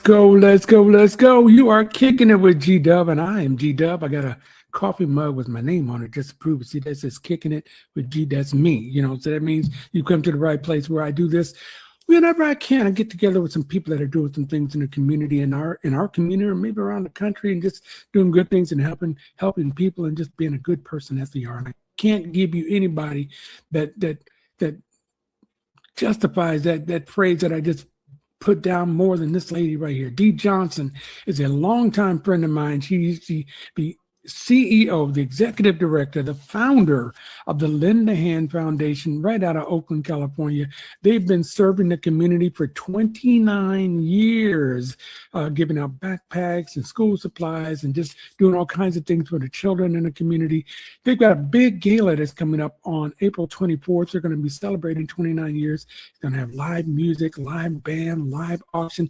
go, let's go, let's go. You are kicking it with GDOVE, and I am GDOVE. I got a coffee mug with my name on it just to prove it. See, that says kicking it with G, that's me. You know, so that means you come to the right place where I do this. Whenever I can, I get together with some people that are doing some things in the community, in our community, or maybe around the country, and just doing good things and helping people and just being a good person as they are. And I can't give you anybody that justifies that phrase that I just put down more than this lady right here. Dee Johnson is a longtime friend of mine. She used to be CEO, the executive director, the founder of the Lend a Hand Foundation right out of Oakland, California. They've been serving the community for 29 years, giving out backpacks and school supplies and just doing all kinds of things for the children in the community. They've got a big gala that's coming up on April 24th. They're going to be celebrating 29 years. It's going to have live music, live band, live auction,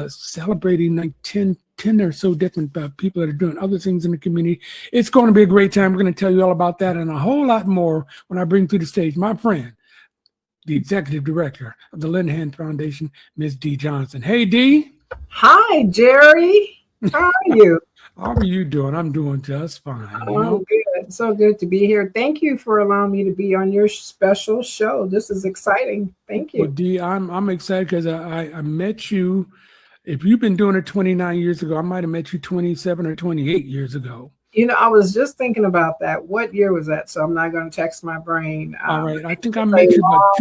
celebrating like 10 or so different people that are doing other things in the community. It's going to be a great time. We're going to tell you all about that and a whole lot more when I bring to the stage my friend, the executive director of the Lend a Hand Foundation, Ms. Dee Johnson. Hey, Dee. Hi, Jerry. How are you? How are you doing? I'm doing just fine. Oh, good. So good to be here. Thank you for allowing me to be on your special show. This is exciting. Thank you. Well, Dee, I'm excited because I met you. If you've been doing it 29 years ago, I might have met you 27 or 28 years ago. You know, I was just thinking about that. What year was that? So I'm not going to text my brain. All right. I think I met you about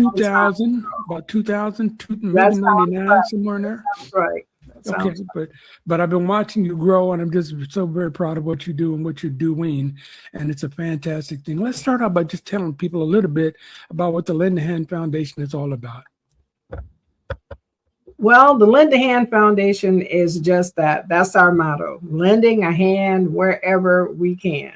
2000, maybe 99, somewhere in there. That's right. Okay, but I've been watching you grow, and I'm just so very proud of what you do and what you're doing, and it's a fantastic thing. Let's start out by just telling people a little bit about what the Lend a Hand Foundation is all about. Well, the Lend a Hand Foundation is just that. That's our motto, lending a hand wherever we can.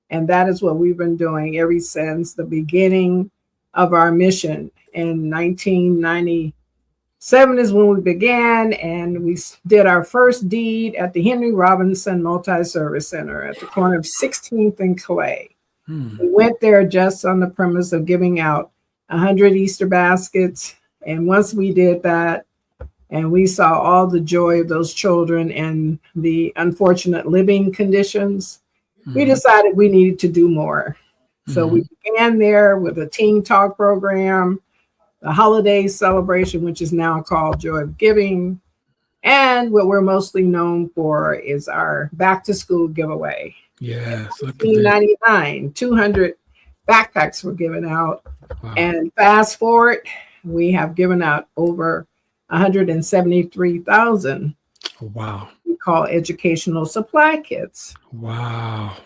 And that is what we've been doing ever since the beginning of our mission. In 1997 is when we began, and we did our first deed at the Henry Robinson Multi-Service Center at the corner of 16th and Clay. We went there just on the premise of giving out 100 Easter baskets. And once we did that, and we saw all the joy of those children and the unfortunate living conditions, we decided we needed to do more. So we began there with a teen talk program, the holiday celebration, which is now called Joy of Giving. And what we're mostly known for is our back to school giveaway. Yes. 1999, 200 backpacks were given out. Wow. And fast forward, we have given out over 173,000. Wow. We call educational supply kits. Wow.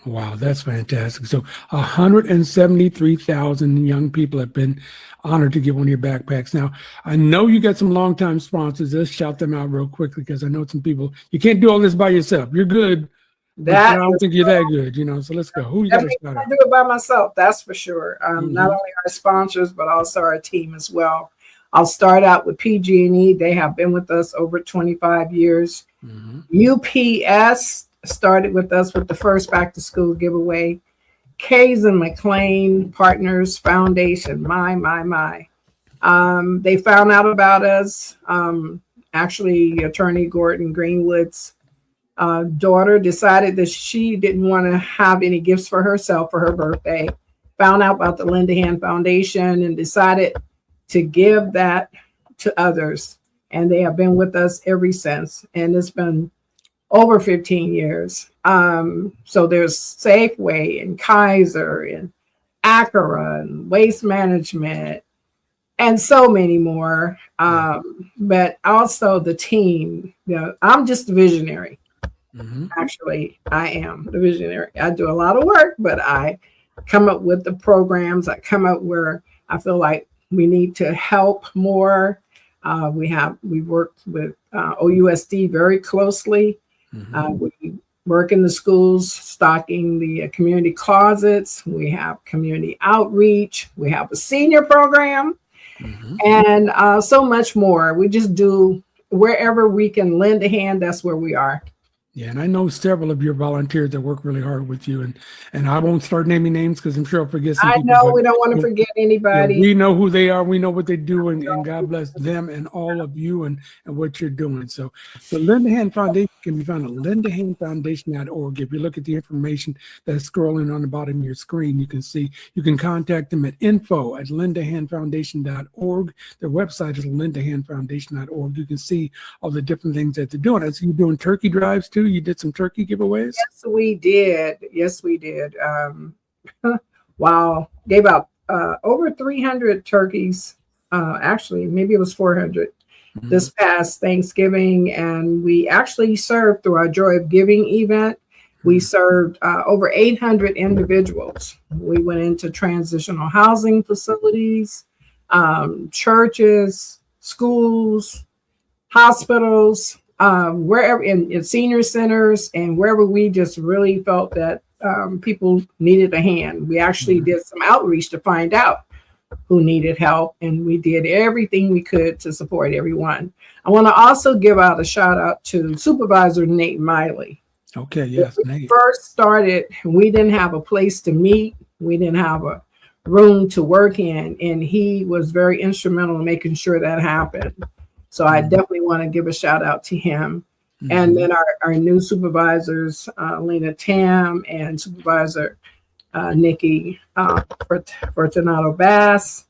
Wow, that's fantastic. So 173,000 young people have been honored to get one of your backpacks. Now, I know you got some longtime sponsors. Let's shout them out real quickly because I know some people, you can't do all this by yourself. You're good. I don't think you're that good, you know, so let's go. Who you got to start? I do it by myself, that's for sure. Not only our sponsors, but also our team as well. I'll start out with PG&E. They have been with us over 25 years. UPS started with us with the first back to school giveaway. Kays and McLean Partners Foundation. My. They found out about us. Actually, Attorney Gordon Greenwood's daughter decided that she didn't want to have any gifts for herself for her birthday. Found out about the Lend a Hand Foundation and decided to give that to others. And they have been with us ever since. And it's been over 15 years. So there's Safeway and Kaiser and Acura and Waste Management and so many more. But also the team. You know, I'm just a visionary. Actually, I am the visionary. I do a lot of work, but I come up with the programs. I come up where I feel like we need to help more. We worked with OUSD very closely. We work in the schools, stocking the community closets. We have community outreach. We have a senior program and so much more. We just do wherever we can lend a hand. That's where we are. Yeah, and I know several of your volunteers that work really hard with you, and I won't start naming names because I'm sure I'll forget some I people. know But we don't want to forget yeah, anybody. we know who they are. We know what they do, and God bless them and all of you and what you're doing. So the Linda Hand Foundation can be found at lindahandfoundation.org. If you look at the information that's scrolling on the bottom of your screen, you can see you can contact them at info@lindahandfoundation.org. Their website is lindahandfoundation.org. You can see all the different things that they're doing. I see you doing turkey drives too. You did some turkey giveaways. Yes, we did. Yes, we did. Wow, gave out over 300 turkeys. Actually, maybe it was 400 this past Thanksgiving, and we actually served through our Joy of Giving event. We served over 800 individuals. We went into transitional housing facilities, churches, schools, hospitals, wherever in senior centers, and wherever we just really felt that people needed a hand. We actually did some outreach to find out who needed help, and we did everything we could to support everyone. I want to also give out a shout out to Supervisor Nate Miley. Okay, yes, When Nate. we first started, we didn't have a place to meet. We didn't have a room to work in, and he was very instrumental in making sure that happened. So I definitely want to give a shout out to him. And then our new supervisors, Lena Tam and Supervisor Nikki Fortunato Bass,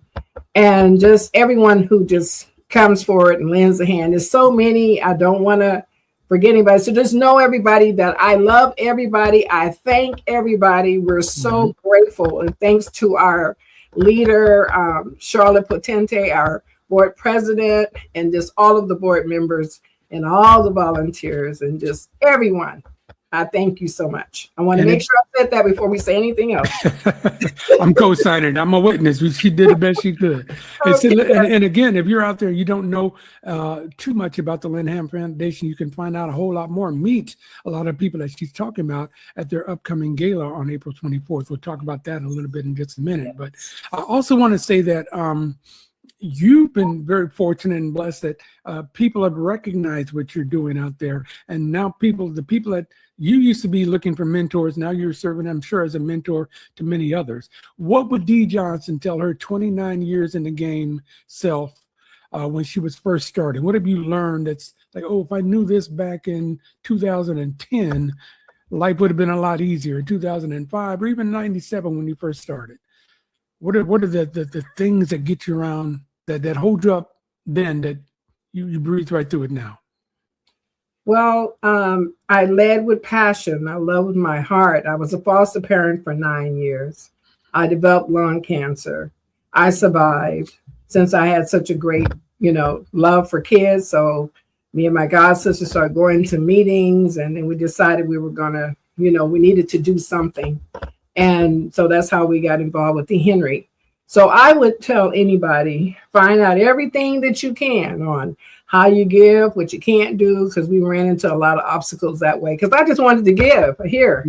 and just everyone who just comes forward and lends a hand. There's so many, I don't want to forget anybody. So just know everybody that I love everybody. I thank everybody. We're so grateful. And thanks to our leader, Charlotte Potente, our board president, and just all of the board members and all the volunteers and just everyone. I thank you so much. I want to make sure I said that before we say anything else. I'm co-signing. I'm a witness. She did the best she could. And again, if you're out there, you don't know too much about the Linda Hand Foundation, you can find out a whole lot more and meet a lot of people that she's talking about at their upcoming gala on April 24th. We'll talk about that in a little bit in just a minute. But I also want to say that you've been very fortunate and blessed that people have recognized what you're doing out there. And now the people that you used to be looking for mentors, now you're serving, I'm sure, as a mentor to many others. What would Dee Johnson tell her 29 years in the game self when she was first starting? What have you learned that's like, oh, if I knew this back in 2010, life would have been a lot easier, 2005, or even 97 when you first started? What are the things that get you around, that hold you up then, that you breathe right through it now? Well, I led with passion. I led with my heart. I was a foster parent for 9 years. I developed lung cancer. I survived since I had such a great, love for kids. So me and my god sister started going to meetings, and then we decided we were going to, we needed to do something. And so that's how we got involved with the Henry. So I would tell anybody, find out everything that you can on how you give, what you can't do, because we ran into a lot of obstacles that way. Because I just wanted to give here.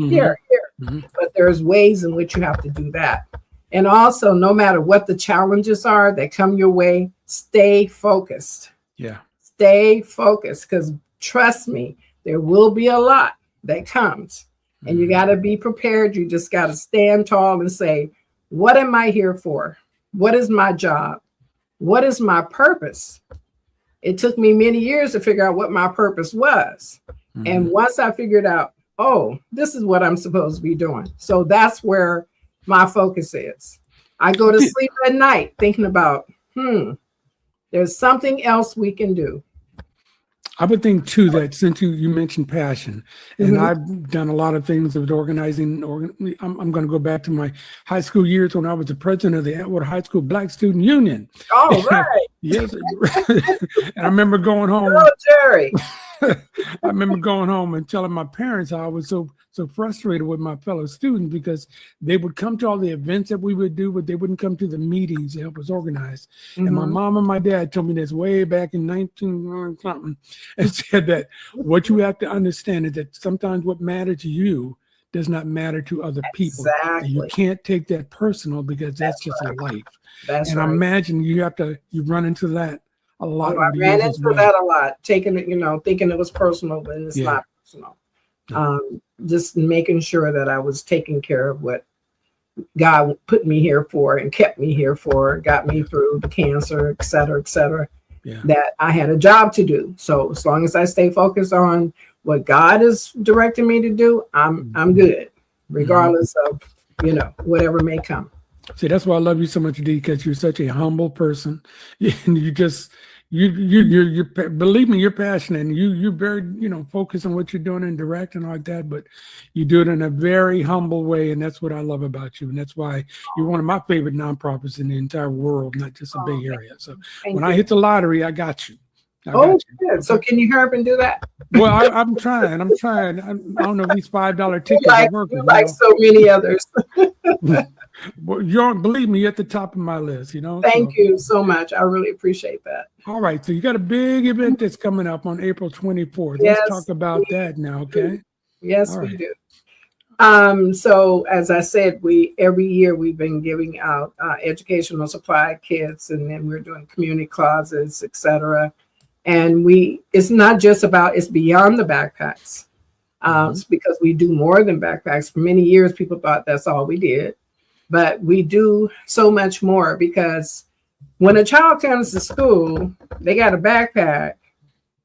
But there's ways in which you have to do that. And also, no matter what the challenges are that come your way, stay focused. Yeah. Stay focused, because trust me, there will be a lot that comes. And you got to be prepared. You just got to stand tall and say, what am I here for? What is my job? What is my purpose? It took me many years to figure out what my purpose was. And once I figured out, oh, this is what I'm supposed to be doing. So that's where my focus is. I go to sleep at night thinking about, there's something else we can do. I would think too that since you mentioned passion, and I've done a lot of things with organizing. I'm going to go back to my high school years when I was the president of the Atwood High School Black Student Union. Oh, right. Yes. And I remember going home. Oh, Jerry. I remember going home and telling my parents how I was so frustrated with my fellow students, because they would come to all the events that we would do, but they wouldn't come to the meetings to help us organize. And my mom and my dad told me this way back in 19 something, and said that what you have to understand is that sometimes what matters to you does not matter to other people. Exactly. And you can't take that personal, because that's just a life. That's and right. I imagine you run into that a lot. I ran into that a lot, taking it, thinking it was personal, but it's not personal. Just making sure that I was taking care of what God put me here for and kept me here for, got me through the cancer, et cetera, that I had a job to do. So as long as I stay focused on what God is directing me to do, I'm good, regardless of, whatever may come. See, that's why I love you so much, Dee, because you're such a humble person. And you're believe me, you're passionate, and you're very, focused on what you're doing and direct and like that, but you do it in a very humble way. And that's what I love about you. And that's why you're one of my favorite nonprofits in the entire world, not just the Bay Area. So when I hit the lottery, I got you. Good. So can you hurry up and do that? Well, I'm trying. I don't know if these $5 tickets are working. Like so many others. Well, believe me, you're at the top of my list, Thank you so much. I really appreciate that. All right. So you got a big event that's coming up on April 24th. Let's talk about that now, okay? Yes, we do. So as I said, every year we've been giving out educational supply kits, and then we're doing community closets, etc. And it's not just about, it's beyond the backpacks. It's because we do more than backpacks. For many years, people thought that's all we did. But we do so much more, because when a child comes to school, they got a backpack,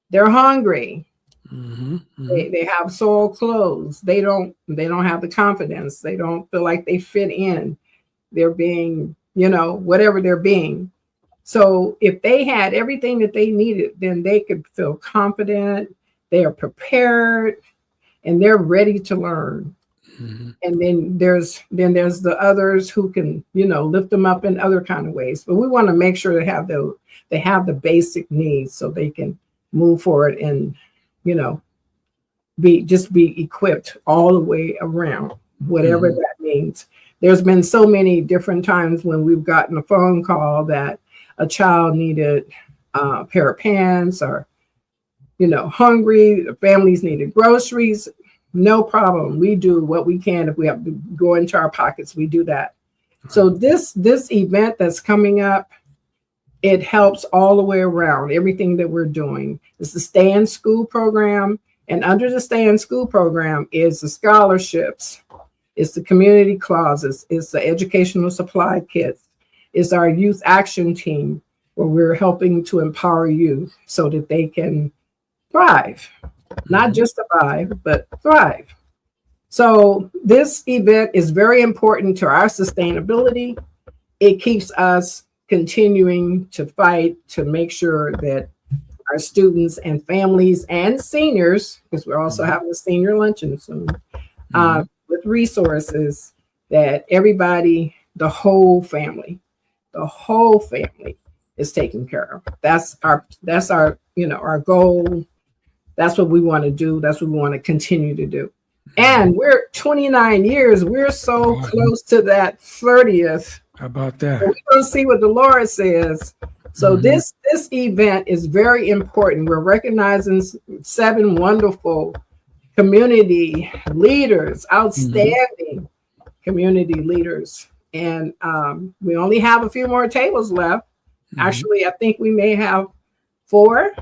they're hungry, they have soiled clothes, they don't have the confidence, they don't feel like they fit in, they're being, whatever they're being. So if they had everything that they needed, then they could feel confident, they are prepared, and they're ready to learn. And then there's the others who can, lift them up in other kind of ways. But we want to make sure they have the basic needs so they can move forward and, be equipped all the way around, whatever that means. There's been so many different times when we've gotten a phone call that a child needed a pair of pants, or, hungry, the families needed groceries. No problem. We do what we can. If we have to go into our pockets, we do that. So this event that's coming up, it helps all the way around. Everything that we're doing is the Stay in School program. And under the Stay in School program is the scholarships, it's the community closets, it's the educational supply kits, it's our youth action team, where we're helping to empower youth so that they can thrive. Not just survive, but thrive. So this event is very important to our sustainability. It keeps us continuing to fight to make sure that our students and families and seniors, because we're also having a senior luncheon soon, with resources, that everybody, the whole family is taken care of. That's our our goal. That's what we want to do. That's what we want to continue to do. And we're 29 years. We're so close to that 30th. How about that? So we're going to see what the Lord says. So this event is very important. We're recognizing 7 wonderful community leaders, outstanding community leaders. And we only have a few more tables left. Actually, I think we may have 4.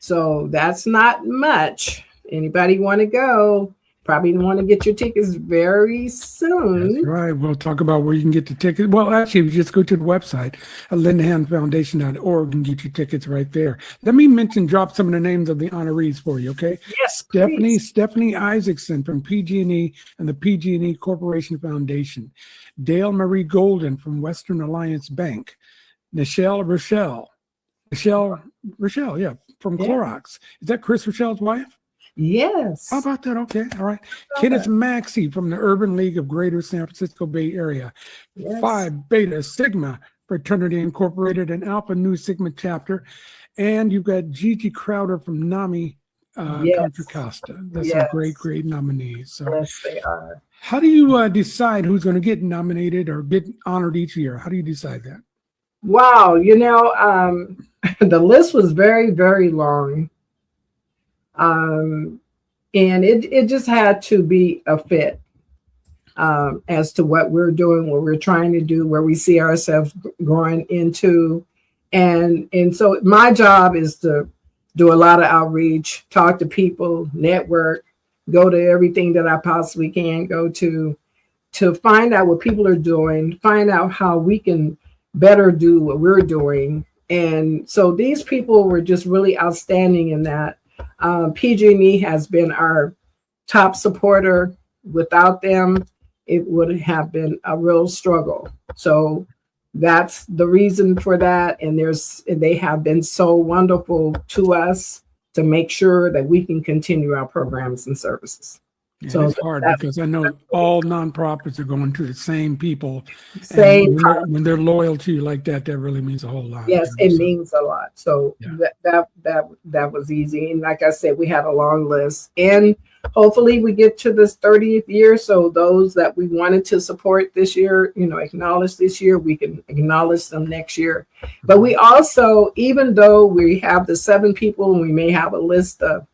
So that's not much. Anybody want to go? Probably want to get your tickets very soon. That's right. We'll talk about where you can get the tickets. Well, actually, you just go to the website at lindenhandfoundation.org and get your tickets right there. Let me drop some of the names of the honorees for you, okay? Yes, Stephanie Isaacson from PG&E and the PG&E Corporation Foundation. Dale Marie Golden from Western Alliance Bank. Rochelle, from Clorox. Is that Chris Rochelle's wife? Yes. How about that? Okay. All right. Kenneth Maxey from the Urban League of Greater San Francisco Bay Area. Yes. Phi Beta Sigma Fraternity Incorporated and Alpha Nu Sigma chapter. And you've got Gigi Crowder from NAMI Contra Costa. That's some great nominees. So yes, they are. How do you decide who's going to get nominated or get honored each year? How do you decide that? Wow. The list was very, very long. And it just had to be a fit as to what we're doing, what we're trying to do, where we see ourselves growing into. And so my job is to do a lot of outreach, talk to people, network, go to everything that I possibly can go to find out what people are doing, find out how we can better do what we're doing. And so these people were just really outstanding in that. PG&E has been our top supporter. Without them, it would have been a real struggle. So that's the reason for that. And they have been so wonderful to us to make sure that we can continue our programs and services. Yeah, so it's hard because I know all nonprofits are going to the same people. Same when they're loyal to you like that, that really means a whole lot. Yes, it means a lot. So yeah. that was easy. And like I said, we had a long list. And hopefully we get to this 30th year. So those that we wanted to support this year, acknowledge this year, we can acknowledge them next year. But we also, even though we have the 7 people and we may have a list of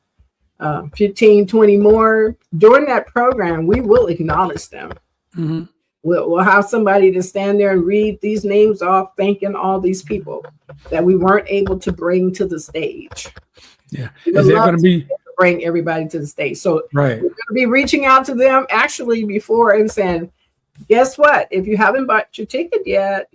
15, 20 more, during that program, we will acknowledge them. Mm-hmm. We'll have somebody to stand there and read these names off, thanking all these people that we weren't able to bring to the stage. Yeah. Is that going to be bring everybody to the stage? So right. We're going to be reaching out to them actually before and saying, guess what? If you haven't bought your ticket yet,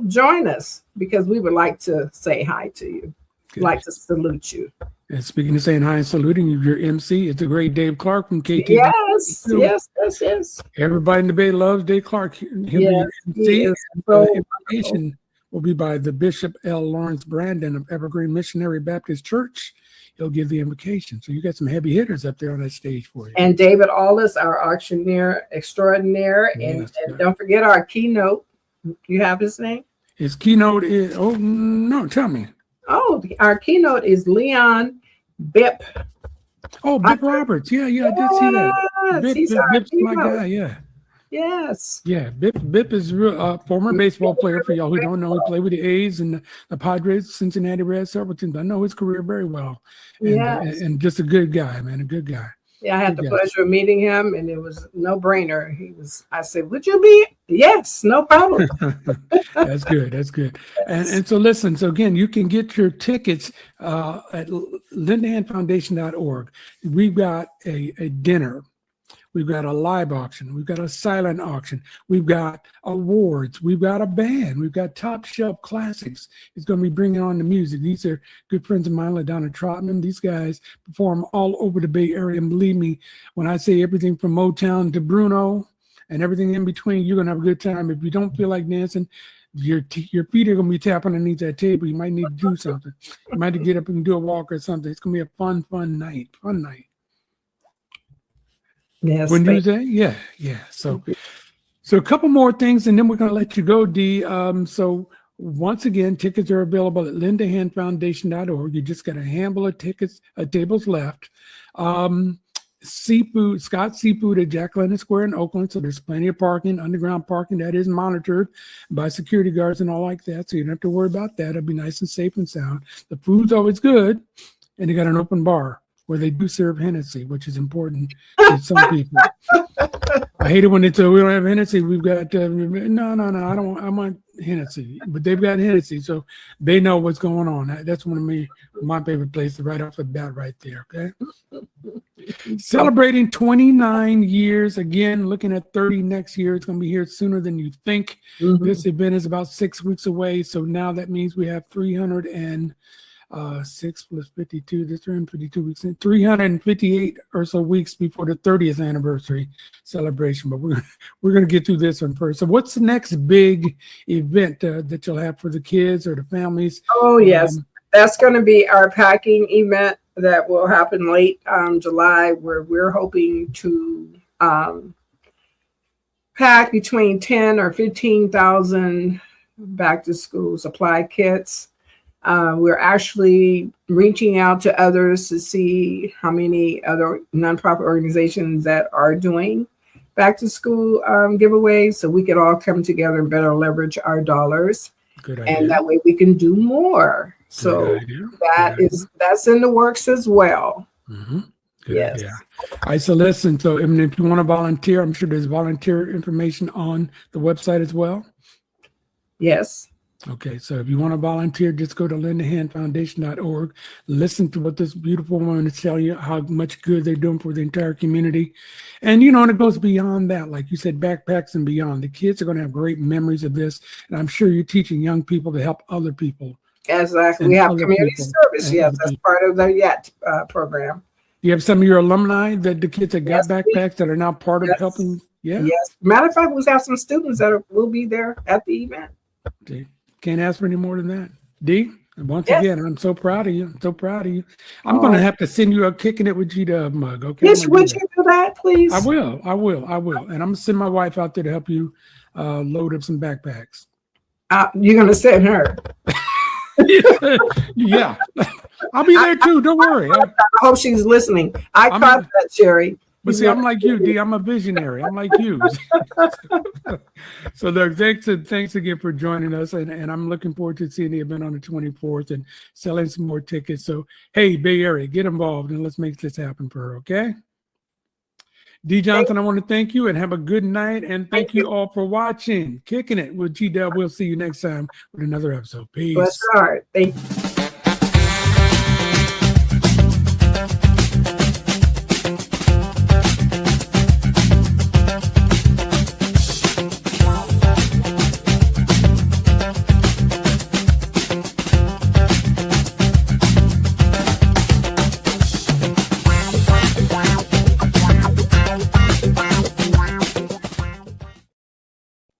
join us, because we would like to say hi to you. Good. Like to salute you. And speaking of saying hi and saluting, your MC, it's the great Dave Clark from KT. Yes. Everybody in the Bay loves Dave Clark. Yes, MC. Information will be by the Bishop L. Lawrence Brandon of Evergreen Missionary Baptist Church. He'll give the invocation. So you got some heavy hitters up there on that stage for you. And David Allis, our auctioneer extraordinaire. Yes, and don't forget our keynote. You have his name? His keynote is, oh, no, tell me. Oh, our keynote is Leon Bipp. Oh, Bipp Roberts. Yeah, I did see that. Bipp's my guy, yeah. Yes. Yeah, Bipp is a former baseball player. For y'all who don't know, he played with the A's and the Padres, Cincinnati Reds, several teams. I know his career very well. And just a good guy, man, a good guy. Yeah, I had the pleasure of meeting him, and it was no brainer. I said, would you be? Yes, no problem. That's good. That's good. And so listen, so again, you can get your tickets at lindahandfoundation.org. We've got a dinner. We've got a live auction. We've got a silent auction. We've got awards. We've got a band. We've got top shelf classics. It's going to be bringing on the music. These are good friends of mine, LaDonna Trotman. These guys perform all over the Bay Area. And believe me, when I say everything from Motown to Bruno and everything in between, you're going to have a good time. If you don't feel like dancing, your feet are going to be tapping underneath that table. You might need to do something. You might need to get up and do a walk or something. It's going to be a fun night. Fun night. Yes. When you say, yeah. So a couple more things, and then we're going to let you go, Dee. So once again, tickets are available at lindahandfoundation.org. You just got a handful of tickets, tables left. Seafood, Scott's Seafood at Jack London Square in Oakland. So there's plenty of parking, underground parking that is monitored by security guards and all like that. So you don't have to worry about that. It'll be nice and safe and sound. The food's always good, and they got an open bar where they do serve Hennessy, which is important to some people. I hate it when they say we don't have Hennessy. We've got no. I want Hennessy, but they've got Hennessy, so they know what's going on. That's one of my favorite places right off the bat, right there. Okay, celebrating 29 years again. Looking at 30 next year. It's going to be here sooner than you think. Mm-hmm. This event is about 6 weeks away, so now that means we have 6 plus 52, that's 352 weeks, 358 or so weeks before the 30th anniversary celebration. But we're going to get through this one first. So what's the next big event that you'll have for the kids or the families? Oh, yes. That's going to be our packing event that will happen late July, where we're hoping to pack between 10 or 15,000 back to school supply kits. We're actually reaching out to others to see how many other nonprofit organizations that are doing back to school giveaways, so we could all come together and better leverage our dollars. Good idea. And that way we can do more. So that's in the works as well. Mm-hmm. Good idea. All right, so listen, so if you want to volunteer, I'm sure there's volunteer information on the website as well. Yes. Okay, so if you want to volunteer, just go to lendthehandfoundation.org. Listen to what this beautiful woman is telling you, how much good they're doing for the entire community. And, you know, and it goes beyond that. Like you said, backpacks and beyond. The kids are going to have great memories of this. And I'm sure you're teaching young people to help other people. Exactly. We have community service. Yes, that's part of the YET program. You have some of your alumni, that the kids that got backpacks that are now part of helping? Yeah. Yes. Matter of fact, we have some students that will be there at the event. Okay. Can't ask for any more than that. Dee, once again, I'm so proud of you. I'm so proud of you. I'm going to have to send you a Kicking It with GDOVE mug. Okay. Yes, would you do that, please? I will. And I'm going to send my wife out there to help you load up some backpacks. You're going to send her? Yeah. I'll be there too. Don't worry. I hope she's listening. I caught that, Sherry. But see, I'm like you, Dee. I'm a visionary. I'm like you. So look, thanks again for joining us. And I'm looking forward to seeing the event on the 24th and selling some more tickets. So, hey, Bay Area, get involved and let's make this happen for her, okay? Dee Johnson, I want to thank you and have a good night. And thank you all for watching Kicking It with GDOVE. We'll see you next time with another episode. Peace. Bless your heart. Thank you.